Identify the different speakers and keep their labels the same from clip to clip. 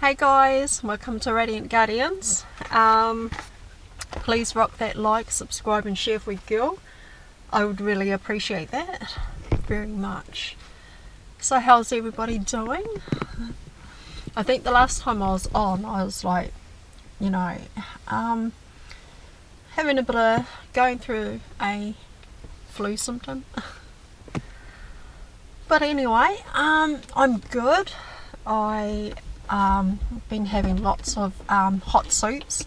Speaker 1: Hey guys, welcome to Radiant Guardians. Please rock that like, subscribe and share with your girl. I would really appreciate that very much. So how's everybody doing? I think the last time I was on, I was like, having a bit of going through a flu symptom. But anyway, I'm good. I been having lots of hot soups,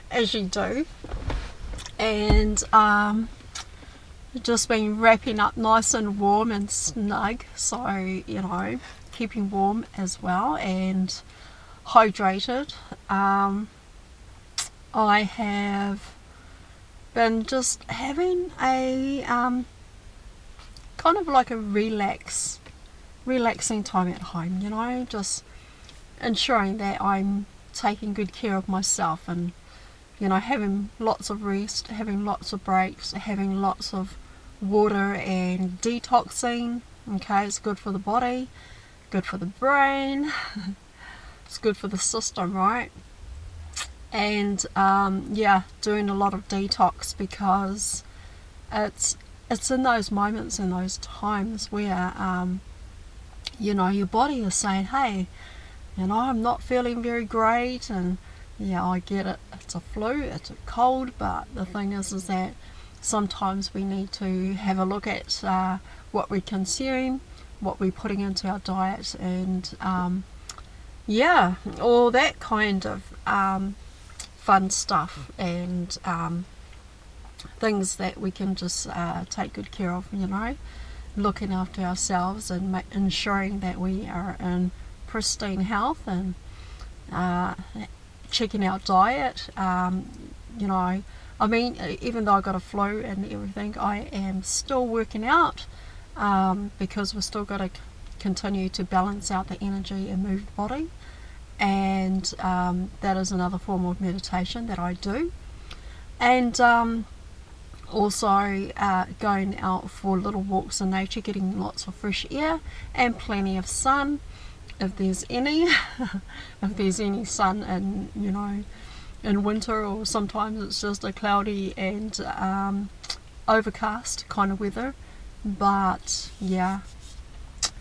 Speaker 1: as you do, and just been wrapping up nice and warm and snug, so keeping warm as well and hydrated. I have been just having a kind of like a relaxing time at home, just ensuring that I'm taking good care of myself and having lots of rest, having lots of breaks, having lots of water and detoxing. Okay, it's good for the body, good for the brain, it's good for the system, right? And doing a lot of detox, because it's in those moments, in those times where your body is saying, hey, I'm not feeling very great, and I get it, it's a flu, it's a cold, but the thing is that sometimes we need to have a look at what we consume, what we're putting into our diet, and all that kind of fun stuff, and things that we can just take good care of, looking after ourselves and ensuring that we are in pristine health, and checking our diet. Even though I got a flu and everything, I am still working out, because we've still got to continue to balance out the energy and move the body, and that is another form of meditation that I do. And also going out for little walks in nature, getting lots of fresh air and plenty of sun, if there's any sun in winter, or sometimes it's just a cloudy and overcast kind of weather. But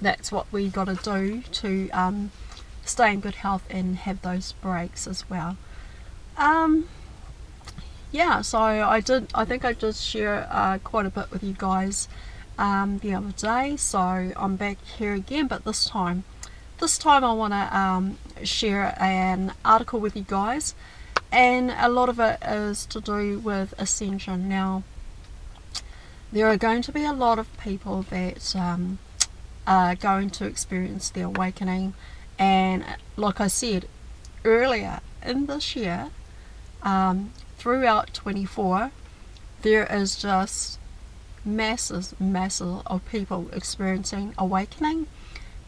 Speaker 1: that's what we got to do to stay in good health and have those breaks as well. So I think I did share quite a bit with you guys the other day, so I'm back here again, but this time I want to share an article with you guys, and a lot of it is to do with Ascension. Now, there are going to be a lot of people that are going to experience the awakening, and like I said earlier in this year, throughout 24, there is just masses of people experiencing awakening,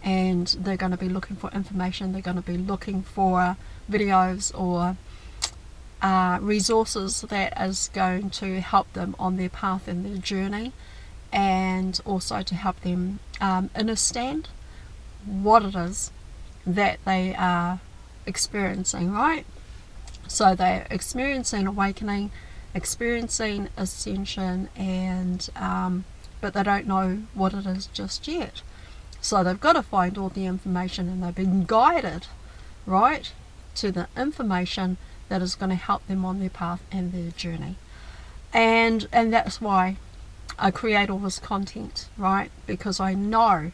Speaker 1: and they're going to be looking for information, they're going to be looking for videos or resources that is going to help them on their path and their journey, and also to help them understand what it is that they are experiencing, right? So they're experiencing awakening, experiencing ascension, and but they don't know what it is just yet. So they've got to find all the information, and they've been guided, right, to the information that is going to help them on their path and their journey. And that's why I create all this content, right? Because I know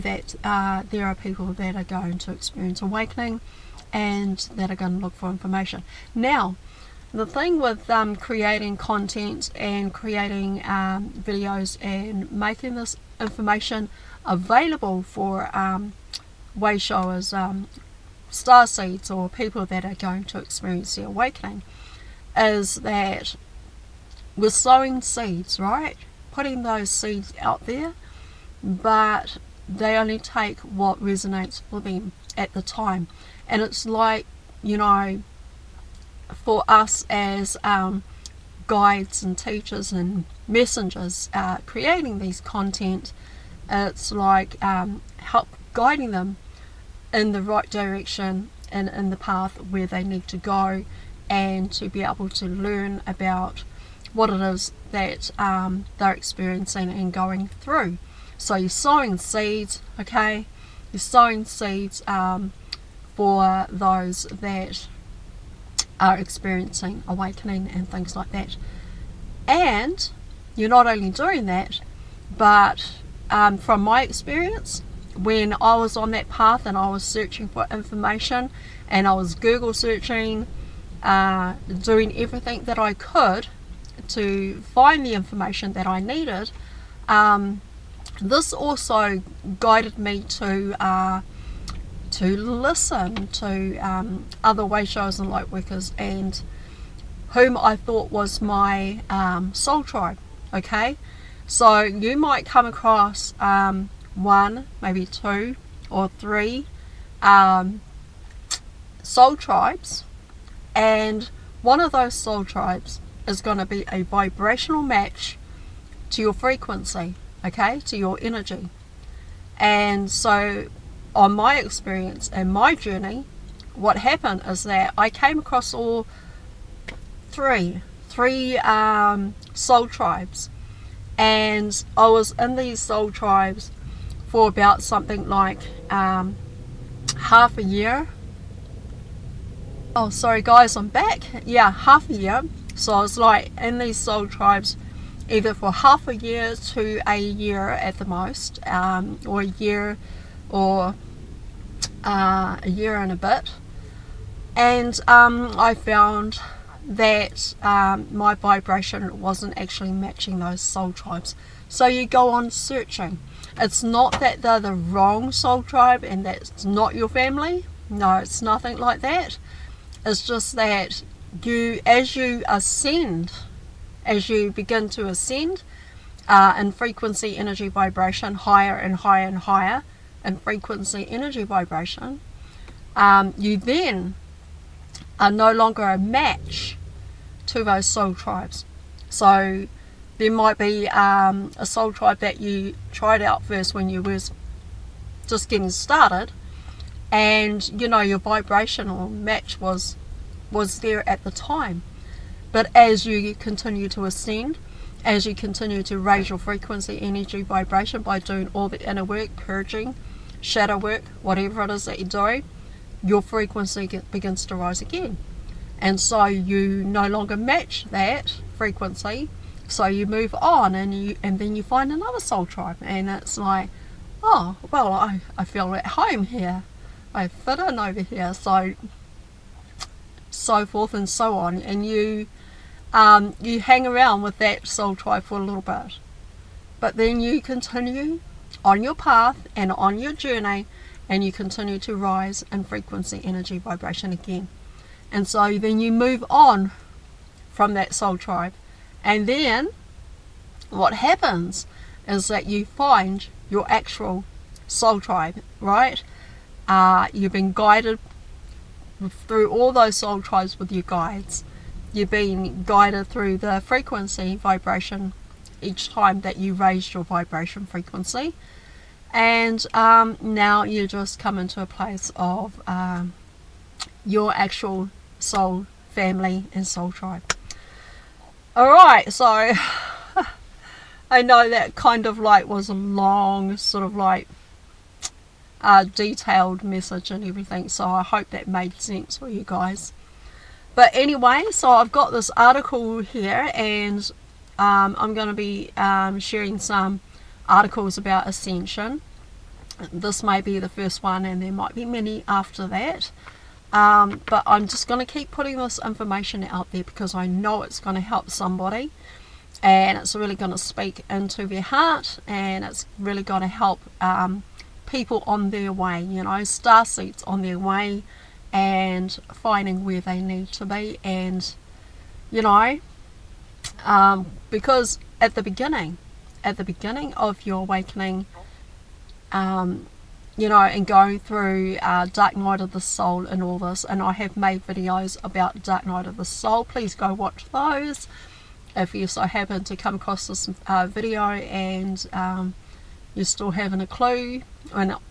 Speaker 1: that there are people that are going to experience awakening and that are going to look for information. Now, the thing with creating content and creating videos and making this information available for way showers, star seeds, or people that are going to experience the awakening, is that we're sowing seeds, right? Putting those seeds out there, but they only take what resonates for them at the time. And it's like, for us as guides and teachers and messengers creating these content, It's like help guiding them in the right direction and in the path where they need to go, and to be able to learn about what it is that they're experiencing and going through. So you're sowing seeds, okay? You're sowing seeds for those that are experiencing awakening and things like that. And you're not only doing that, but from my experience, when I was on that path and I was searching for information and I was Google searching, doing everything that I could to find the information that I needed, this also guided me to listen to other way showers and light workers, and whom I thought was my soul tribe. Okay, so you might come across one, maybe two or three soul tribes, and one of those soul tribes is going to be a vibrational match to your frequency, okay, to your energy. And so on my experience and my journey, what happened is that I came across all three soul tribes, and I was in these soul tribes for about something like half a year. Oh, sorry guys, I'm back. Yeah, half a year. So I was like in these soul tribes either for half a year to a year at the most, or a year and a bit. And I found that my vibration wasn't actually matching those soul tribes. So you go on searching. It's not that they're the wrong soul tribe and that's not your family. No, it's nothing like that. It's just that as you ascend, as you begin to ascend in frequency, energy, vibration, higher and higher and higher in frequency, energy, vibration, you then are no longer a match to those soul tribes. So there might be a soul tribe that you tried out first when you was just getting started, and you know your vibrational match was there at the time. But as you continue to ascend, as you continue to raise your frequency, energy, vibration by doing all the inner work, purging, shadow work, whatever it is that you're doing, your frequency begins to rise again. And so you no longer match that frequency, so you move on, and then you find another soul tribe, and it's like, oh, well, I feel at home here, I fit in over here, so forth and so on. And you hang around with that soul tribe for a little bit, but then you continue on your path and on your journey, and you continue to rise in frequency, energy, vibration again. And so then you move on from that soul tribe, and then what happens is that you find your actual soul tribe, right? You've been guided through all those soul tribes with your guides. You've been guided through the frequency, vibration, each time that you raised your vibration frequency. And now you just come into a place of your actual soul family and soul tribe. Alright, so I know that kind of like was a long sort of like detailed message and everything, so I hope that made sense for you guys. But anyway, so I've got this article here, and I'm going to be sharing some articles about Ascension. This may be the first one, and there might be many after that. But I'm just going to keep putting this information out there because I know it's going to help somebody, and it's really going to speak into their heart, and it's really going to help people on their way, you know, starseeds on their way and finding where they need to be. And you know, because at the beginning of your awakening, you know, and going through Dark Night of the Soul and all this, and I have made videos about Dark Night of the Soul, please go watch those if you so happen to come across this video. And you you still haven't a clue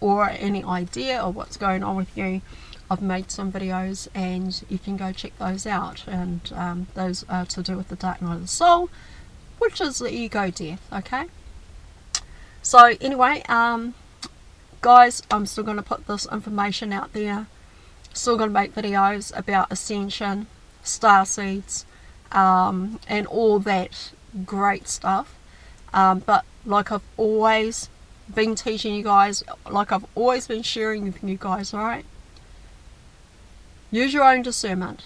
Speaker 1: or any idea of what's going on with you, I've made some videos and you can go check those out, and those are to do with the dark night of the soul, which is the ego death. Okay, so anyway, guys, I'm still going to put this information out there, still going to make videos about Ascension, star seeds, and all that great stuff, but like I've always been teaching you guys, like I've always been sharing with you guys, alright? Use your own discernment,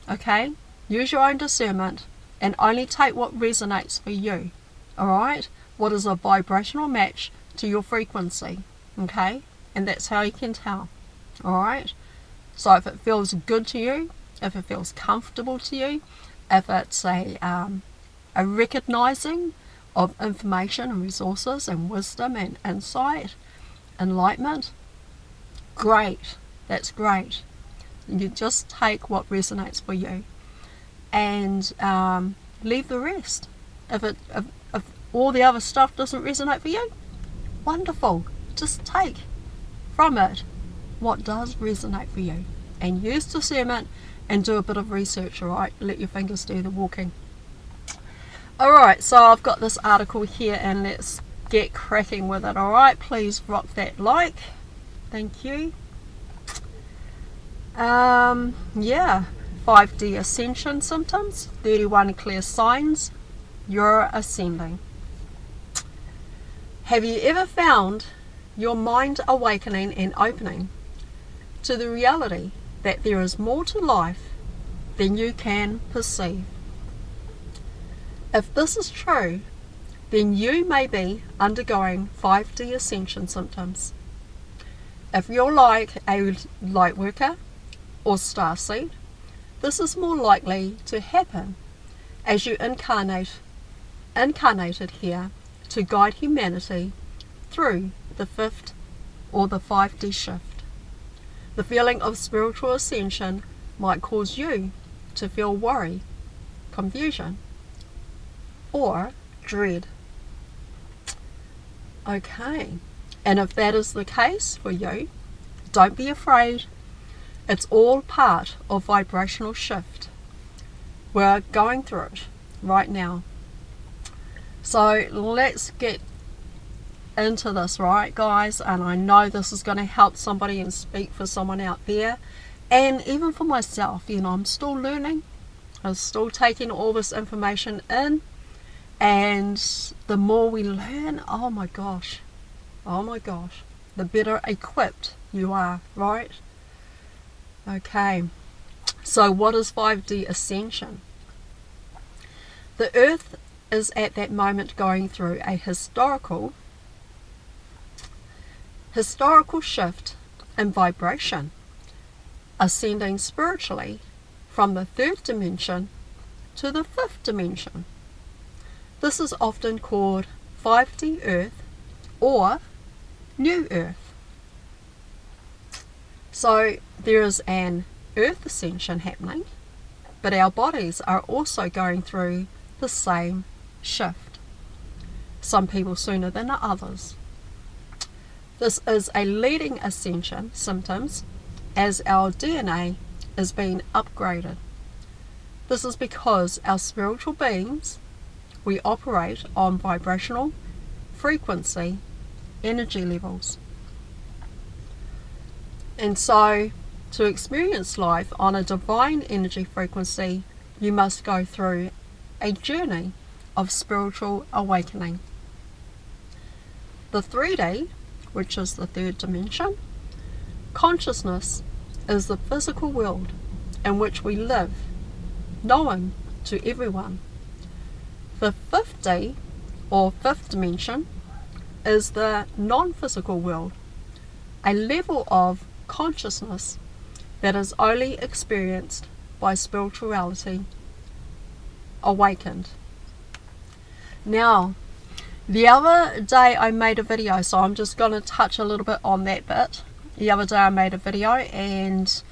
Speaker 1: okay? Use your own discernment and only take what resonates for you, alright? What is a vibrational match to your frequency, okay? And that's how you can tell, alright? So if it feels good to you, if it feels comfortable to you, if it's a recognizing of information and resources and wisdom and insight, enlightenment, great, that's great. You just take what resonates for you and leave the rest. If all the other stuff doesn't resonate for you, wonderful, just take from it what does resonate for you and use discernment and do a bit of research, alright? Let your fingers do the walking. Alright, so I've got this article here and let's get cracking with it, alright? Please rock that like. Thank you. Yeah, 5D Ascension symptoms, 31 clear signs you're ascending. Have you ever found your mind awakening and opening to the reality that there is more to life than you can perceive? If this is true, then you may be undergoing 5D Ascension symptoms. If you're like a light worker or starseed, this is more likely to happen as you incarnated here to guide humanity through the 5th or the 5D shift. The feeling of spiritual ascension might cause you to feel worry, confusion, or dread. Okay, and if that is the case for you, don't be afraid. It's all part of vibrational shift. We're going through it right now. So let's get into this, right, guys? And I know this is going to help somebody and speak for someone out there. And even for myself, you know, I'm still learning. I'm still taking all this information in. And the more we learn, oh my gosh, the better equipped you are, right? Okay, so what is 5D Ascension? The Earth is at that moment going through a historical shift in vibration, ascending spiritually from the 3rd dimension to the 5th dimension. This is often called 5D Earth or New Earth. So there is an Earth ascension happening, but our bodies are also going through the same shift. Some people sooner than others. This is a leading ascension symptoms as our DNA is being upgraded. This is because our spiritual beings, we operate on vibrational frequency energy levels. And so to experience life on a divine energy frequency, you must go through a journey of spiritual awakening. The 3D, which is the 3rd dimension, consciousness is the physical world in which we live, known to everyone. The 5D or 5th dimension is the non-physical world, a level of consciousness that is only experienced by spirituality awakened. Now, the other day I made a video, so I'm just going to touch a little bit on that bit. The other day I made a video, and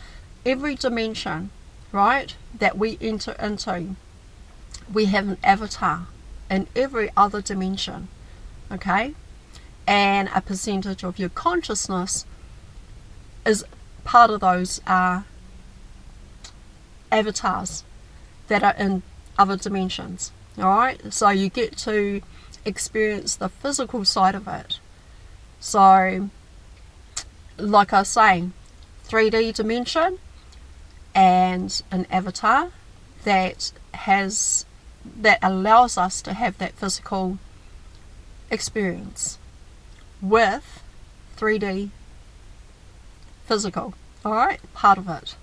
Speaker 1: every dimension, right, that we enter into, we have an avatar in every other dimension, okay? and a percentage of your consciousness is part of those avatars that are in other dimensions. Alright, so you get to experience the physical side of it. So, like I was saying, 3D dimension and an avatar that allows us to have that physical experience with 3D physical, alright, part of it.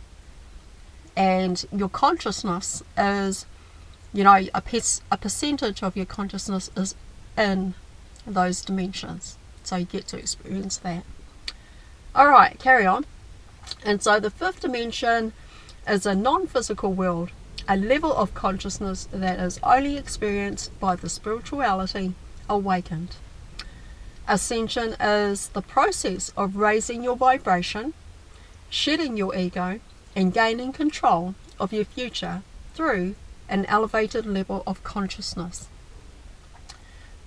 Speaker 1: And your consciousness is, you know, a percentage of your consciousness is in those dimensions. So you get to experience that. Alright, carry on. And so the fifth dimension is a non-physical world, a level of consciousness that is only experienced by the spirituality awakened. Ascension is the process of raising your vibration, shedding your ego, and gaining control of your future through an elevated level of consciousness.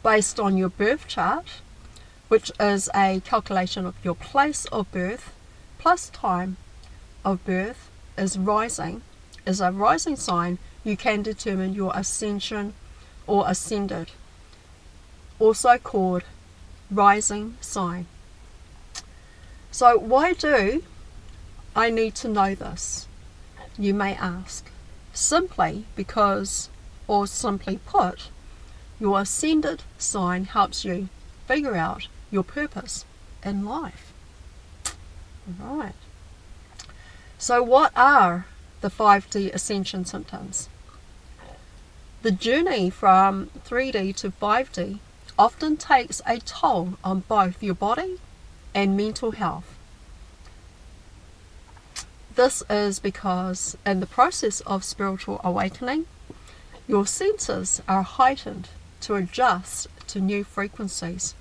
Speaker 1: Based on your birth chart, which is a calculation of your place of birth plus time of birth is a rising sign, you can determine your ascension or ascended, also called rising sign. So why do I need to know this, you may ask? Simply because, or simply put, your ascended sign helps you figure out your purpose in life. Right. So what are the 5D ascension symptoms? The journey from 3D to 5D often takes a toll on both your body and mental health. This is because in the process of spiritual awakening, your senses are heightened to adjust to new frequencies.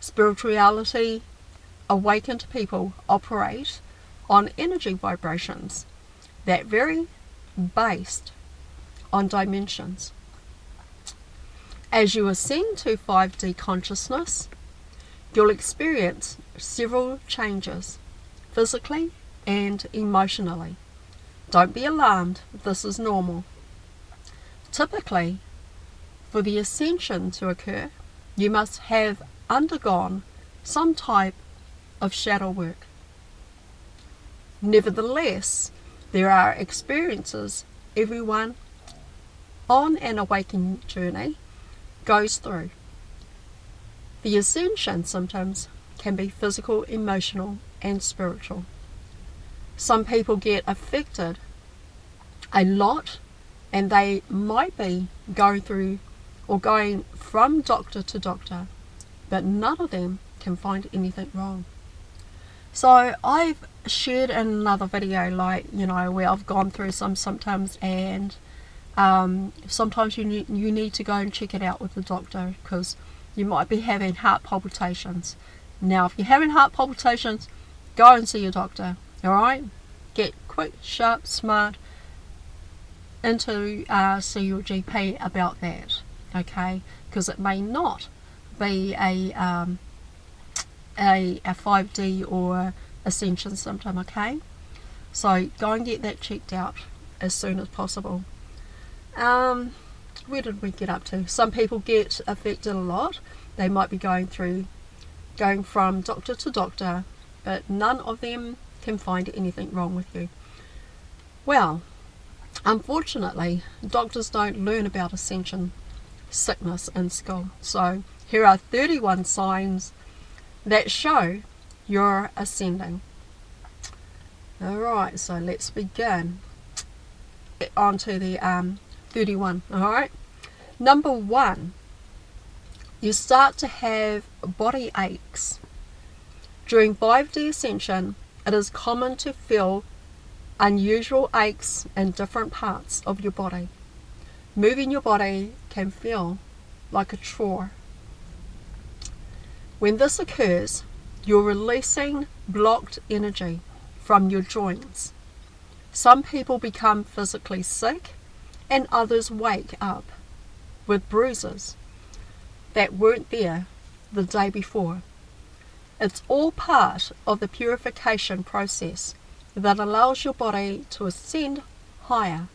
Speaker 1: Spirituality awakened people operate on energy vibrations that vary based on dimensions. As you ascend to 5D consciousness, you'll experience several changes, physically and emotionally. Don't be alarmed, this is normal. Typically, for the ascension to occur, you must have undergone some type of shadow work. Nevertheless, there are experiences everyone on an awakening journey goes through. The ascension symptoms can be physical, emotional, and spiritual. Some people get affected a lot, and they might be going through or going from doctor to doctor, but none of them can find anything wrong. So I've shared in another video, like, you know, where I've gone through some symptoms, and sometimes you need to go and check it out with the doctor, because you might be having heart palpitations. Now, if you're having heart palpitations, go and see your doctor. Alright? Get quick, sharp, smart into see your GP about that. Okay? Because it may not be a 5D or ascension symptom. Okay? So go and get that checked out as soon as possible. Where did we get up to? Some people get affected a lot. They might be going from doctor to doctor, but none of them can find anything wrong with you. Well, unfortunately, doctors don't learn about ascension sickness in school. So here are 31 signs that show you're ascending. Alright, so let's begin. Get on to the 31. Alright, number 1, you start to have body aches. During 5D ascension, it is common to feel unusual aches in different parts of your body. Moving your body can feel like a chore. When this occurs, you're releasing blocked energy from your joints. Some people become physically sick, and others wake up with bruises that weren't there the day before. It's all part of the purification process that allows your body to ascend higher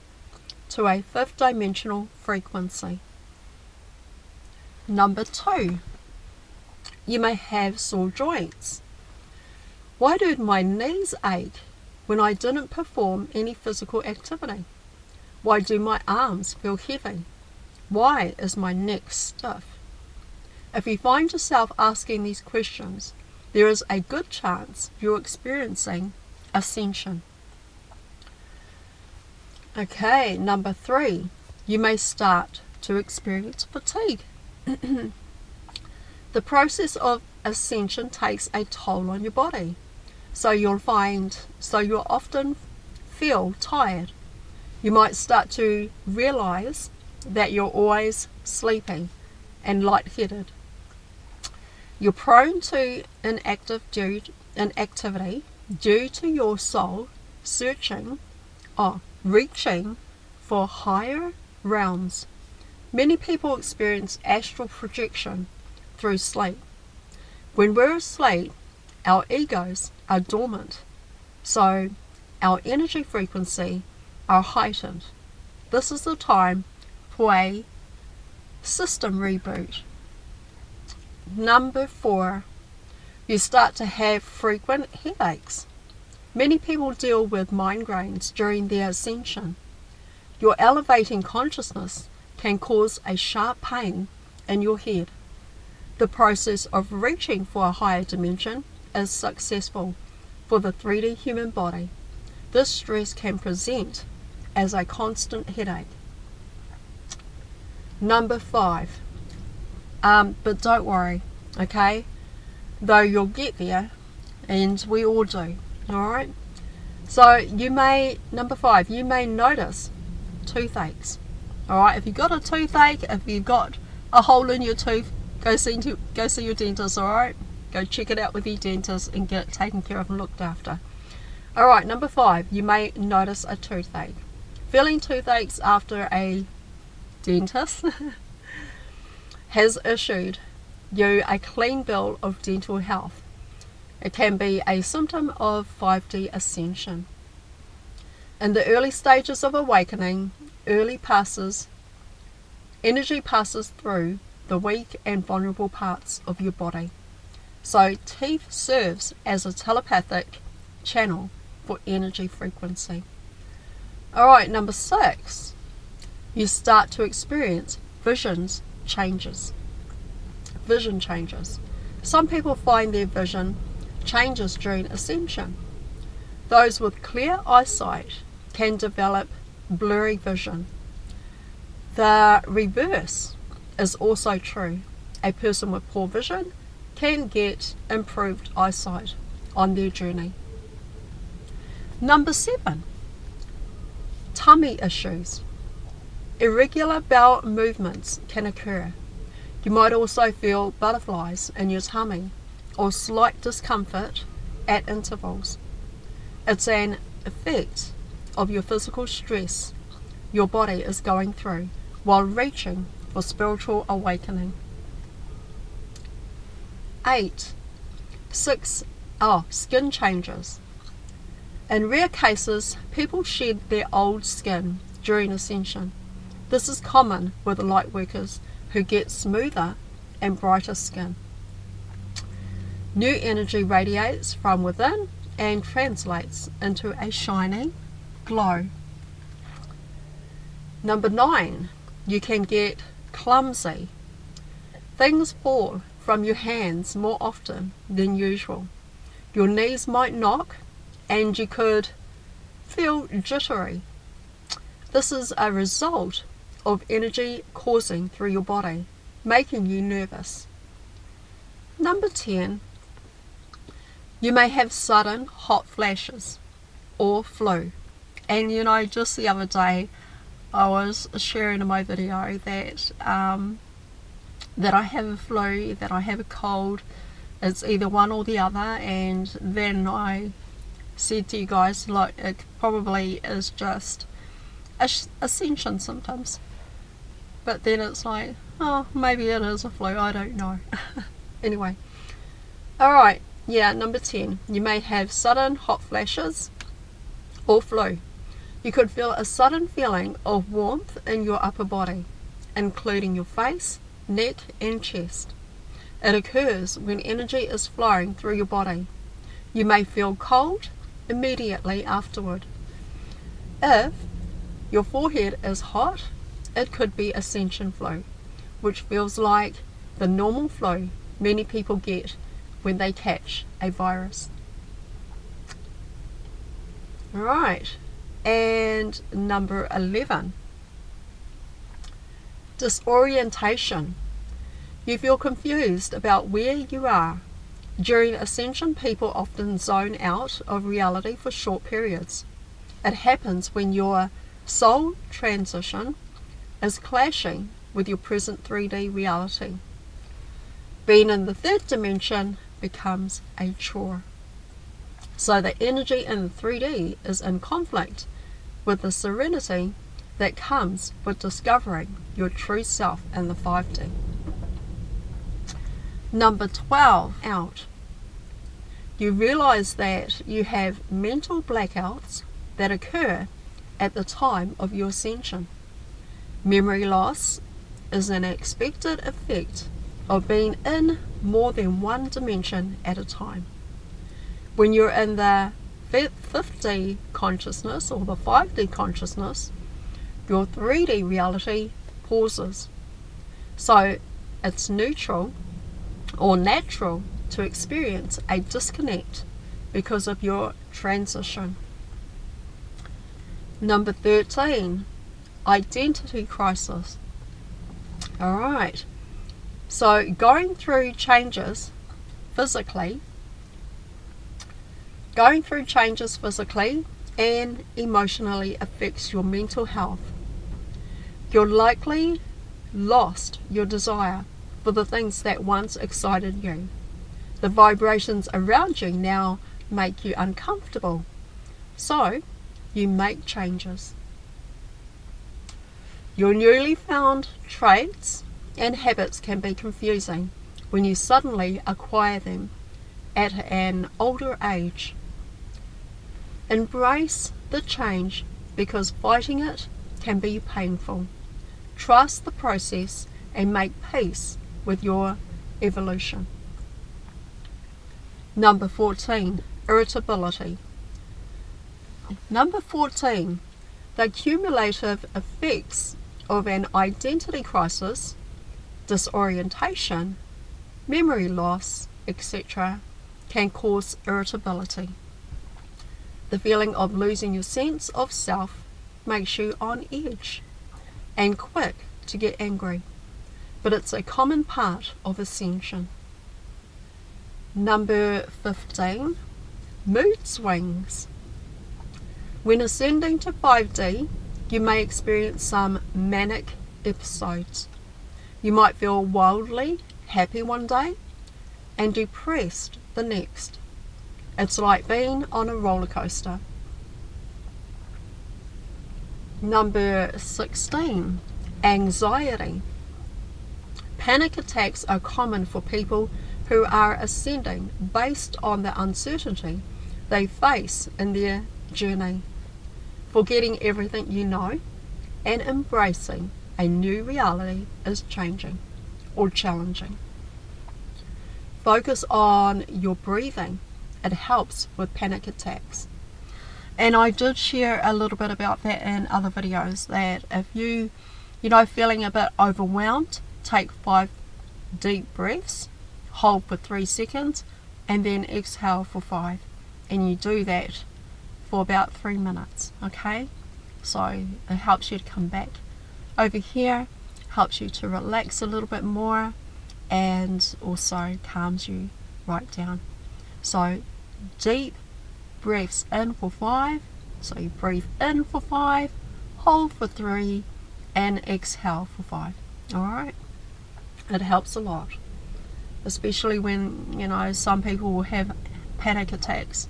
Speaker 1: to a fifth dimensional frequency. Number 2, you may have sore joints. Why do my knees ache when I didn't perform any physical activity? Why do my arms feel heavy? Why is my neck stiff? If you find yourself asking these questions, there is a good chance you're experiencing ascension. Okay, number 3, you may start to experience fatigue. The process of ascension takes a toll on your body, so you'll often feel tired. You might start to realize that you're always sleepy and lightheaded. You're prone to inactivity due to your soul reaching for higher realms. Many people experience astral projection through sleep. When we're asleep, our egos are dormant, so our energy frequency are heightened. This is the time for a system reboot. Number 4, you start to have frequent headaches. Many people deal with migraines during their ascension. Your elevating consciousness can cause a sharp pain in your head. The process of reaching for a higher dimension is successful for the 3D human body. This stress can present as a constant headache. Number 5, but don't worry, okay? Though you'll get there, and we all do, alright? So number 5, you may notice toothaches. Alright, if you've got a toothache, if you've got a hole in your tooth, go see your dentist, alright? Go check it out with your dentist and get it taken care of and looked after. Alright, number 5, you may notice a toothache. Feeling toothaches after a dentist has issued you a clean bill of dental health. It can be a symptom of 5D ascension. In the early stages of awakening, energy passes through the weak and vulnerable parts of your body. So teeth serves as a telepathic channel for energy frequency. Alright, number 6, you start to experience vision changes. Some people find their vision changes during ascension. Those with clear eyesight can develop blurry vision. The reverse is also true. A person with poor vision can get improved eyesight on their journey. Number 7, tummy issues. Irregular bowel movements can occur. You might also feel butterflies in your tummy or slight discomfort at intervals. It's an effect of your physical stress your body is going through while reaching for spiritual awakening. 8. Skin changes. In rare cases, people shed their old skin during ascension. This is common with light workers who get smoother and brighter skin. New energy radiates from within and translates into a shiny glow. Number 9, you can get clumsy. Things fall from your hands more often than usual. Your knees might knock and you could feel jittery. This is a result of energy coursing through your body, making you nervous. Number 10, you may have sudden hot flashes or flu. And just the other day I was sharing in my video that I have a flu, that I have a cold. It's either one or the other, and then I said to you guys, look, it probably is just ascension symptoms. But then it's like, oh, maybe it is a flu, I don't know. Anyway, alright, yeah, number 10. You may have sudden hot flashes or flu. You could feel a sudden feeling of warmth in your upper body, including your face, neck and chest. It occurs when energy is flowing through your body. You may feel cold immediately afterward. If your forehead is hot, it could be Ascension flu, which feels like the normal flu many people get when they catch a virus. Alright, and number 11. Disorientation. You feel confused about where you are. During Ascension, people often zone out of reality for short periods. It happens when your soul transition is clashing with your present 3D reality. Being in the third dimension becomes a chore. So the energy in the 3D is in conflict with the serenity that comes with discovering your true self in the 5D. Number 12, out. You realize that you have mental blackouts that occur at the time of your ascension. Memory loss is an expected effect of being in more than one dimension at a time. When you're in the 5D consciousness or the 5D consciousness, your 3D reality pauses. So it's neutral or natural to experience a disconnect because of your transition. Number 13, identity crisis. Alright, so going through changes physically and emotionally affects your mental health. You're likely lost your desire for the things that once excited you. The vibrations around you now make you uncomfortable, so you make changes. Your newly found traits and habits can be confusing when you suddenly acquire them at an older age. Embrace the change because fighting it can be painful. Trust the process and make peace with your evolution. Number 14, irritability. Number 14, the cumulative effects of an identity crisis, disorientation, memory loss, etc. can cause irritability. The feeling of losing your sense of self makes you on edge and quick to get angry, but it's a common part of ascension. Number 15, mood swings. When ascending to 5D, you may experience some manic episodes. You might feel wildly happy one day and depressed the next. It's like being on a roller coaster. Number 16, anxiety. Panic attacks are common for people who are ascending based on the uncertainty they face in their journey. Forgetting everything you know and embracing a new reality is changing or challenging. Focus on your breathing. It helps with panic attacks. And I did share a little bit about that in other videos, that if you feeling a bit overwhelmed, take 5 deep breaths, hold for 3 seconds, and then exhale for 5. And you do that for about 3 minutes, okay? So it helps you to come back over here, helps you to relax a little bit more, and also calms you right down. So deep breaths in for 5. So you breathe in for 5, hold for 3, and exhale for 5. Alright? It helps a lot. Especially when, some people will have panic attacks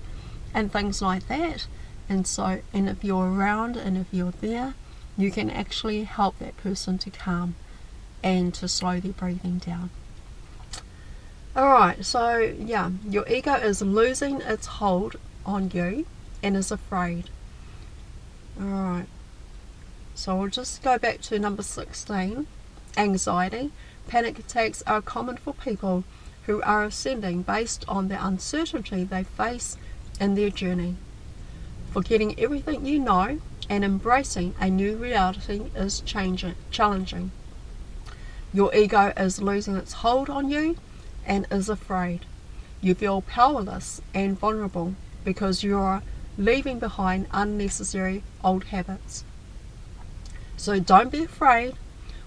Speaker 1: and things like that. And if you're around and if you're there, you can actually help that person to calm and to slow their breathing down. Alright, so yeah, your ego is losing its hold on you and is afraid. Alright, so we'll just go back to number 16. Anxiety. Panic attacks are common for people who are ascending based on the uncertainty they face in their journey. Forgetting everything you know and embracing a new reality is challenging. Your ego is losing its hold on you and is afraid. You feel powerless and vulnerable because you are leaving behind unnecessary old habits. So don't be afraid.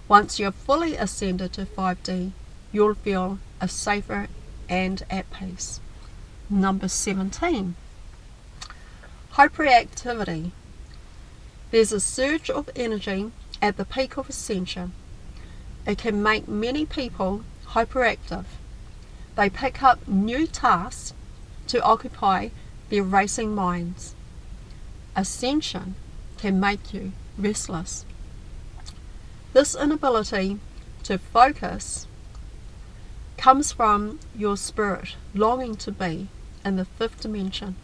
Speaker 1: Once you're fully ascended to 5D, you'll feel safer and at peace. Number 17. Hyperactivity. There's a surge of energy at the peak of ascension. It can make many people hyperactive. They pick up new tasks to occupy their racing minds. Ascension can make you restless. This inability to focus comes from your spirit longing to be in the 5th dimension.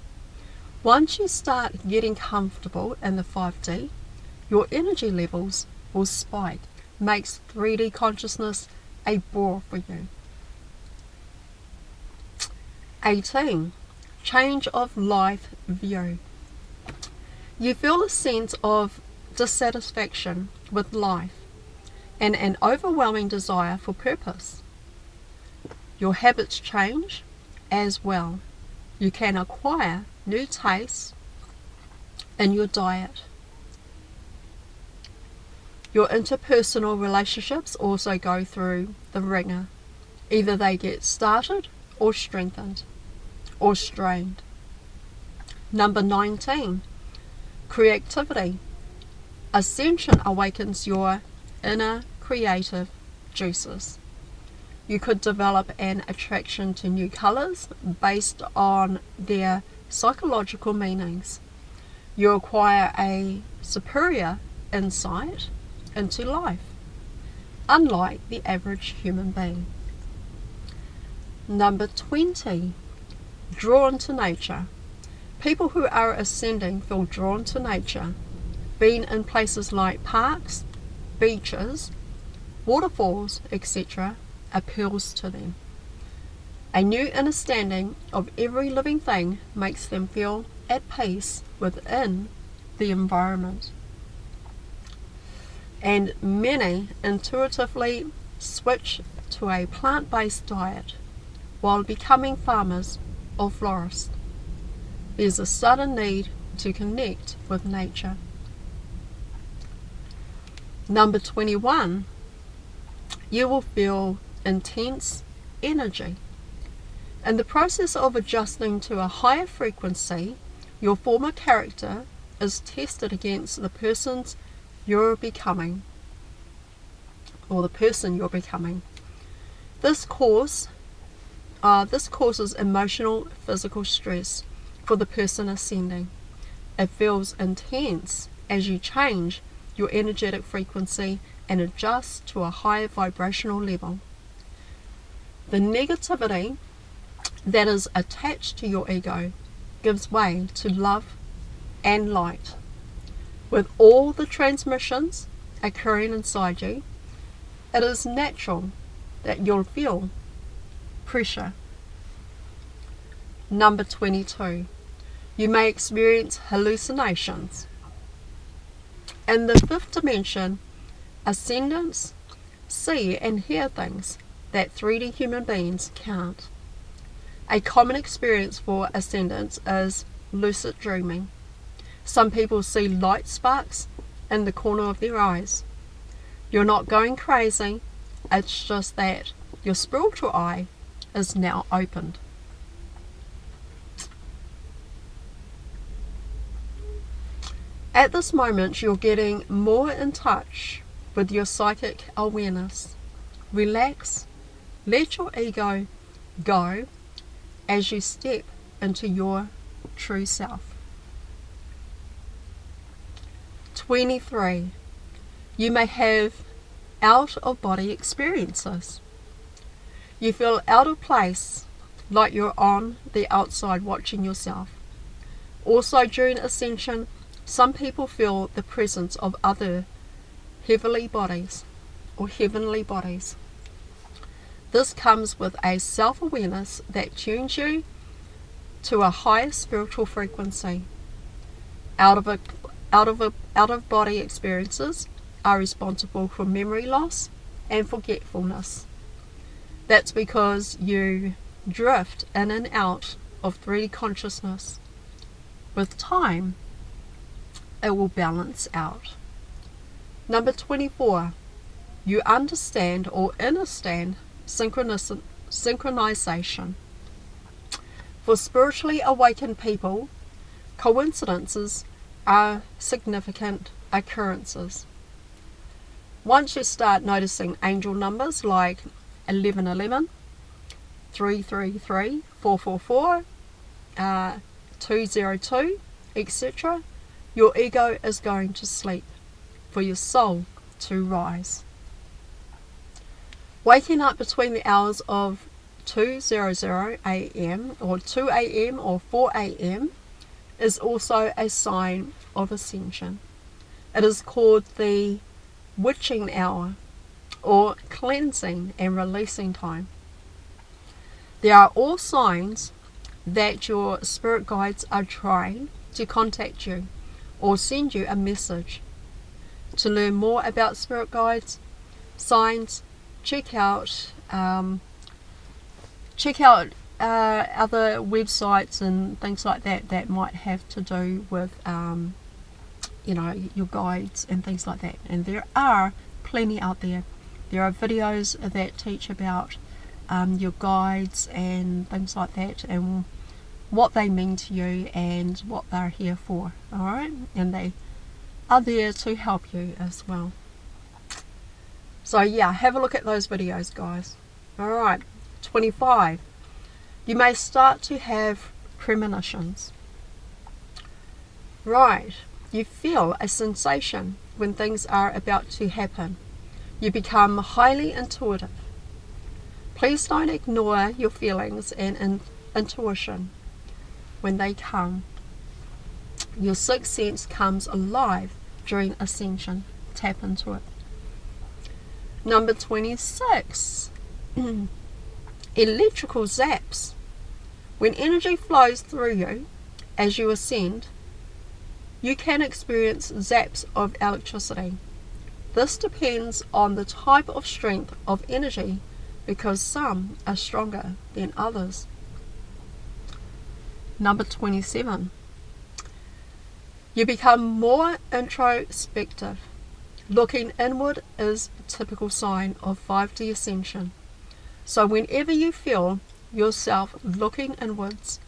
Speaker 1: Once you start getting comfortable in the 5D, your energy levels will spike. Makes 3D consciousness a bore for you. 18. Change of life view. You feel a sense of dissatisfaction with life and an overwhelming desire for purpose. Your habits change as well. You can acquire new tastes in your diet. Your interpersonal relationships also go through the ringer. Either they get started or strengthened or strained. Number 19. Creativity. Ascension awakens your inner creative juices. You could develop an attraction to new colours based on their psychological meanings. You acquire a superior insight into life, unlike the average human being. Number 20. Drawn to nature. People who are ascending feel drawn to nature. Being in places like parks, beaches, waterfalls, etc. appeals to them. A new understanding of every living thing makes them feel at peace within the environment. And many intuitively switch to a plant-based diet while becoming farmers or florists. There's a sudden need to connect with nature. Number 21. You will feel intense energy. In the process of adjusting to a higher frequency, your former character is tested against the person's you're becoming, or the person you're becoming. This causes emotional, physical stress for the person ascending. It feels intense as you change your energetic frequency and adjust to a higher vibrational level. The negativity that is attached to your ego gives way to love and light. With all the transmissions occurring inside you, it is natural that you'll feel pressure. Number 22. You may experience hallucinations. In the 5th dimension, ascendants see and hear things that 3D human beings can't. A common experience for ascendants is lucid dreaming. Some people see light sparks in the corner of their eyes. You're not going crazy, it's just that your spiritual eye is now opened. At this moment, you're getting more in touch with your psychic awareness. Relax, let your ego go as you step into your true self. 23. You may have out-of-body experiences. You feel out of place, like you're on the outside watching yourself. Also during ascension, some people feel the presence of other heavenly bodies or heavenly bodies. This comes with a self-awareness that tunes you to a higher spiritual frequency. Out of body experiences are responsible for memory loss and forgetfulness. That's because you drift in and out of 3D consciousness. With time, it will balance out. Number 24, you understand or understand synchronization. For spiritually awakened people, coincidences are significant occurrences. Once you start noticing angel numbers like 1111, 333, 444, 202, etc., your ego is going to sleep for your soul to rise. Waking up between the hours of 2:00 a.m. or 2 a.m. or 4 a.m. is also a sign of ascension. It is called the witching hour or cleansing and releasing time. There are all signs that your spirit guides are trying to contact you or send you a message. To learn more about spirit guides, signs, check out other websites and things like that might have to do with your guides and things like that. And there are plenty out there. There are videos that teach about your guides and things like that, and what they mean to you and what they're here for. Alright? And they are there to help you as well. So yeah, have a look at those videos, guys. Alright, 25. You may start to have premonitions. Right, you feel a sensation when things are about to happen. You become highly intuitive. Please don't ignore your feelings and intuition when they come. Your sixth sense comes alive during ascension. Tap into it. Number 26. Electrical zaps. When energy flows through you as you ascend, you can experience zaps of electricity. This depends on the type of strength of energy, because some are stronger than others. Number 27. You become more introspective. Looking inward is a typical sign of 5D ascension. So whenever you feel yourself looking inwards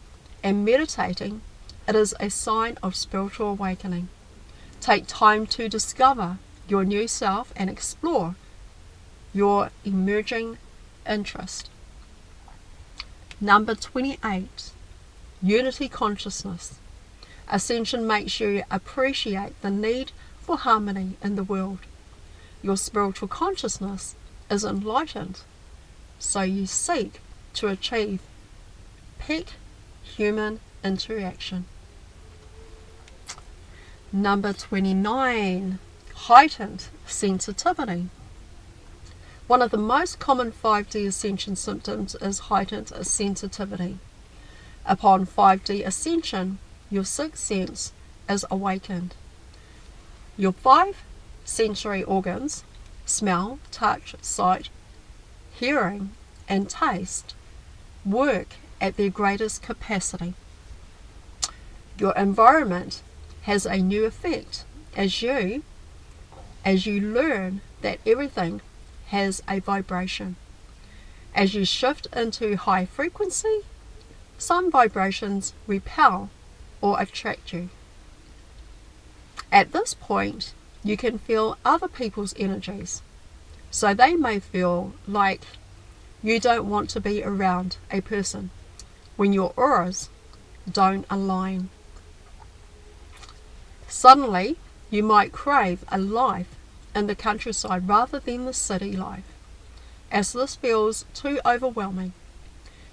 Speaker 1: and meditating, it is a sign of spiritual awakening. Take time to discover your new self and explore your emerging interest. Number 28. Unity consciousness. Ascension makes you appreciate the need for harmony in the world. Your spiritual consciousness is enlightened, so you seek to achieve peak human interaction. Number 29. Heightened sensitivity. One of the most common 5D ascension symptoms is heightened sensitivity. Upon 5D ascension, your sixth sense is awakened. Your 5 sensory organs, smell, touch, sight, hearing, and taste, work at their greatest capacity. Your environment has a new effect as you learn that everything has a vibration. As you shift into high frequency, some vibrations repel or attract you. At this point, you can feel other people's energies, so they may feel like you don't want to be around a person when your auras don't align. Suddenly, you might crave a life in the countryside rather than the city life. as this feels too overwhelming.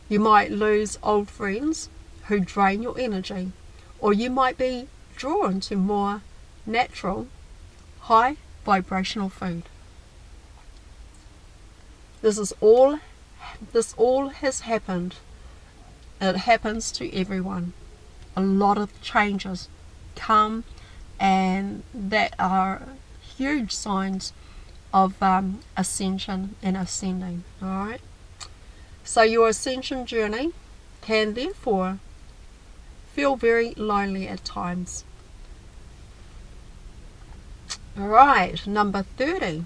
Speaker 1: You might lose old friends who drain your energy, or you might be drawn to more natural, high vibrational food. This all has happened. It happens to everyone. A lot of changes come, and that are huge signs of ascension and ascending. Alright? So your ascension journey can therefore feel very lonely at times. Alright, number 30.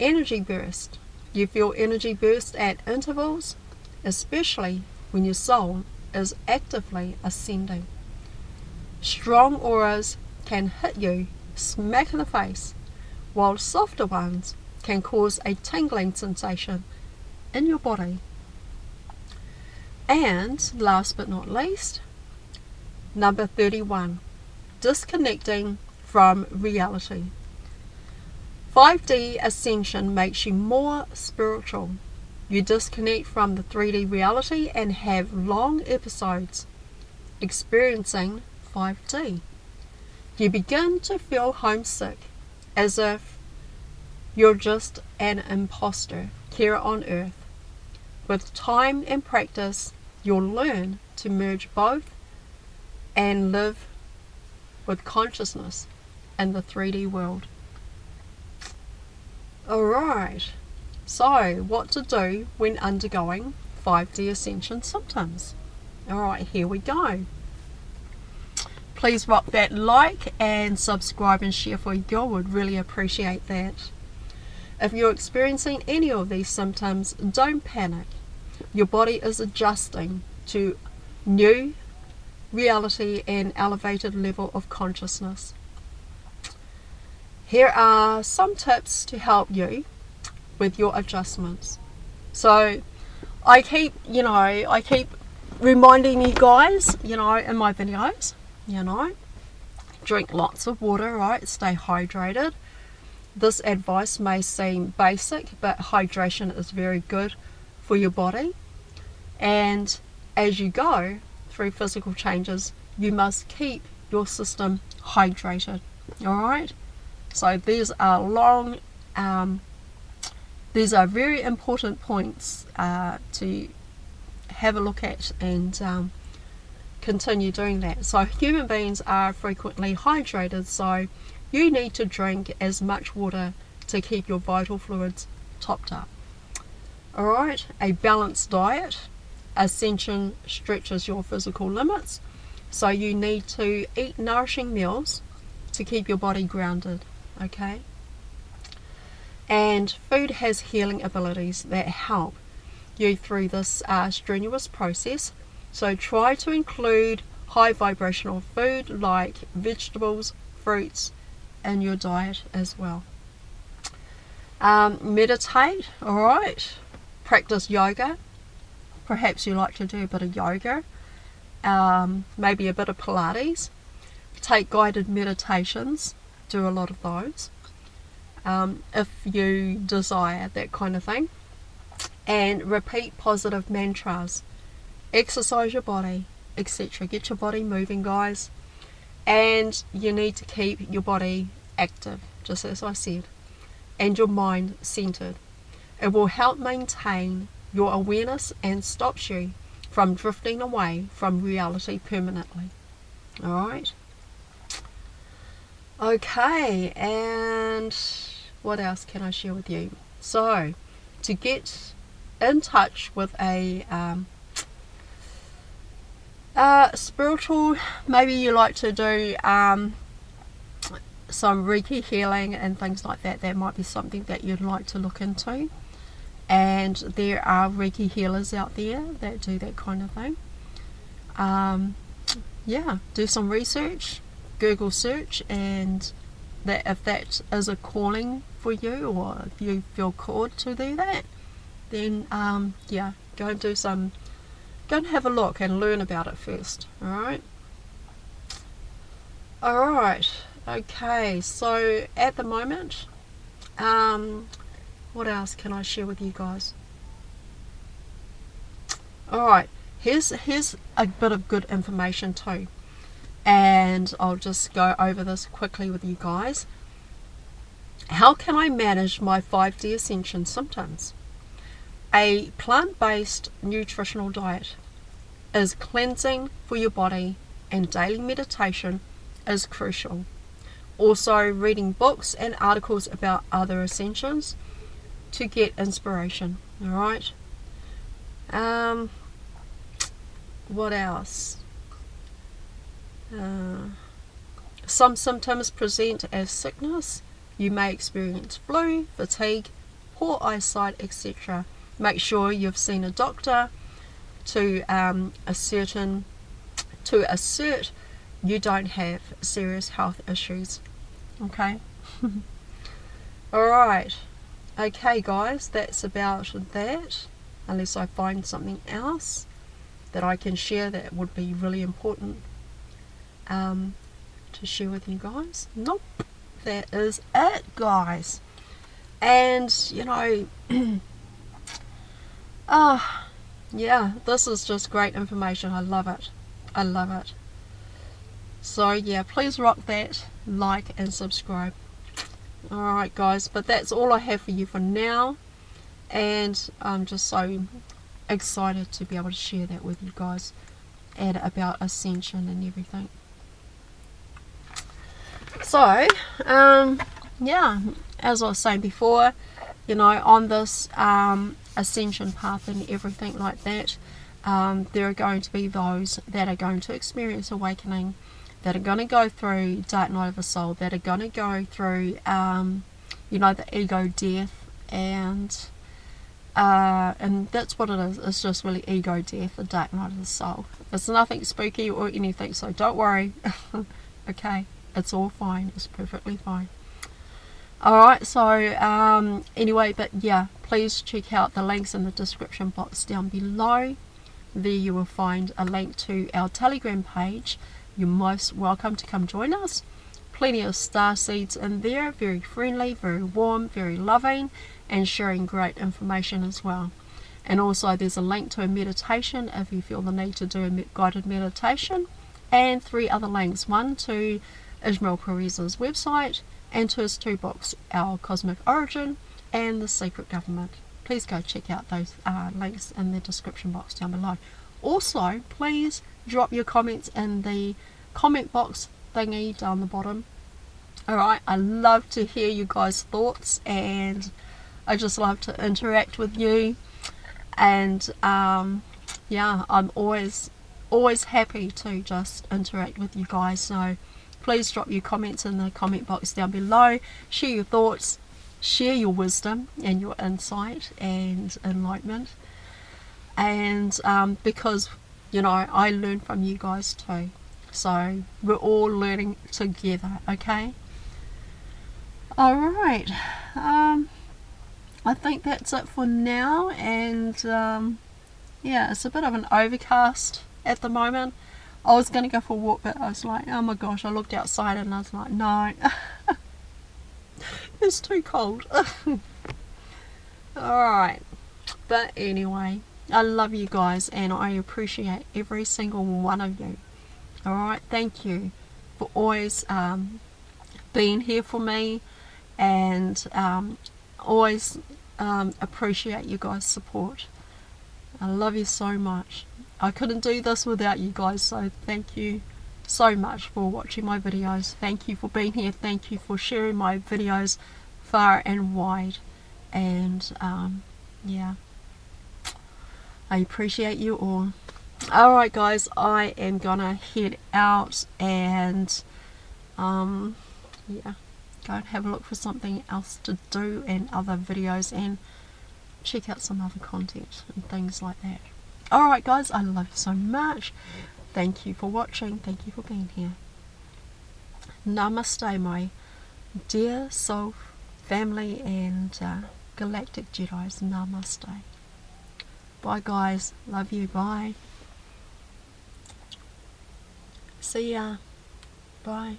Speaker 1: Energy burst. You feel energy burst at intervals, especially when your soul is actively ascending. Strong auras can hit you smack in the face, while softer ones can cause a tingling sensation in your body. And last but not least, number 31, disconnecting from reality. 5D ascension makes you more spiritual. You disconnect from the 3D reality and have long episodes experiencing 5D. You begin to feel homesick, as if you're just an imposter here on earth. With time and practice, you'll learn to merge both and live with consciousness in the 3D world. Alright, so what to do when undergoing 5D ascension symptoms? Alright, here we go. Please rock that like and subscribe and share for your girl. Would really appreciate that. If you're experiencing any of these symptoms, don't panic. Your body is adjusting to new reality and elevated level of consciousness. Here are some tips to help you with your adjustments. So I keep reminding you guys, in my videos, drink lots of water, right? Stay hydrated. This advice may seem basic, but hydration is very good for your body. And as you go through physical changes, you must keep your system hydrated. Alright? So these are these are very important points to have a look at and continue doing that. So human beings are frequently hydrated, so you need to drink as much water to keep your vital fluids topped up. Alright, a balanced diet. Ascension stretches your physical limits, so you need to eat nourishing meals to keep your body grounded. Okay? And food has healing abilities that help you through this strenuous process. So try to include high vibrational food like vegetables, fruits in your diet as well. Meditate, alright. Practice yoga. Perhaps you like to do a bit of yoga. Maybe a bit of Pilates. Take guided meditations. Do a lot of those. If you desire that kind of thing. And repeat positive mantras. Exercise your body, etc. Get your body moving, guys. And you need to keep your body active, just as I said, and your mind centered. It will help maintain your awareness and stops you from drifting away from reality permanently. Alright? Okay, and what else can I share with you? So, to get in touch with a spiritual, maybe you like to do some Reiki healing and things like that. That might be something that you'd like to look into. And there are Reiki healers out there that do that kind of thing. Yeah, do some research, Google search, and that if that is a calling for you, or if you feel called to do that, then yeah, go and have a look and learn about it first. Alright, okay, so at the moment What else can I share with you guys? Alright, here's a bit of good information too. And I'll just go over this quickly with you guys. How can I manage my 5D Ascension symptoms? A plant-based nutritional diet is cleansing for your body, and daily meditation is crucial. Also, reading books and articles about other ascensions to get inspiration. Alright. What else? Some symptoms present as sickness. You may experience flu, fatigue, poor eyesight, etc. Make sure you've seen a doctor to assert you don't have serious health issues. Okay. Alright. Okay guys, that's about that. Unless I find something else that I can share that would be really important to share with you guys. Nope. That is it, guys. And you know, yeah, this is just great information. I love it. I love it. So yeah, please rock that like and subscribe. Alright guys, but that's all I have for you for now, and I'm just so excited to be able to share that with you guys and about Ascension and everything. So yeah, as I was saying before, you know, on this Ascension path and everything like that, there are going to be those that are going to experience awakening, that are going to go through dark night of the soul, that are going to go through you know, the ego death, and that's what it is. It's just really ego death, the dark night of the soul. It's nothing spooky or anything, so don't worry. Okay, it's all fine. It's perfectly fine. Alright, so anyway, but yeah, please check out the links in the description box down below. There you will find a link to our Telegram page. You're most welcome to come join us. Plenty of star seeds in there, very friendly, very warm, very loving, and sharing great information as well. And also there's a link to a meditation if you feel the need to do a guided meditation, and 3 other links, one to Ismail Perez's website, and to his 2 books, Our Cosmic Origin and The Secret Government. Please go check out those links in the description box down below. Also, please drop your comments in the comment box thingy down the bottom. Alright, I love to hear you guys' thoughts, and I just love to interact with you. And yeah, I'm always happy to just interact with you guys. So please drop your comments in the comment box down below. Share your thoughts, share your wisdom and your insight and enlightenment. And because, you know, I learn from you guys too. So we're all learning together, okay? Alright. I think that's it for now. And yeah, it's a bit of an overcast at the moment. I was going to go for a walk, but I was like, oh my gosh, I looked outside and I was like, no. It's too cold. Alright. But anyway, I love you guys and I appreciate every single one of you. Alright, thank you for always being here for me, and always appreciate you guys' support. I love you so much. I couldn't do this without you guys, so thank you so much for watching my videos. Thank you for being here. Thank you for sharing my videos far and wide. And yeah, I appreciate you all. Alright guys, I am gonna head out and yeah, go and have a look for something else to do and other videos, and check out some other content and things like that. Alright guys, I love you so much. Thank you for watching. Thank you for being here. Namaste, my dear soul family and galactic Jedis. Namaste. Bye guys. Love you. Bye. See ya. Bye.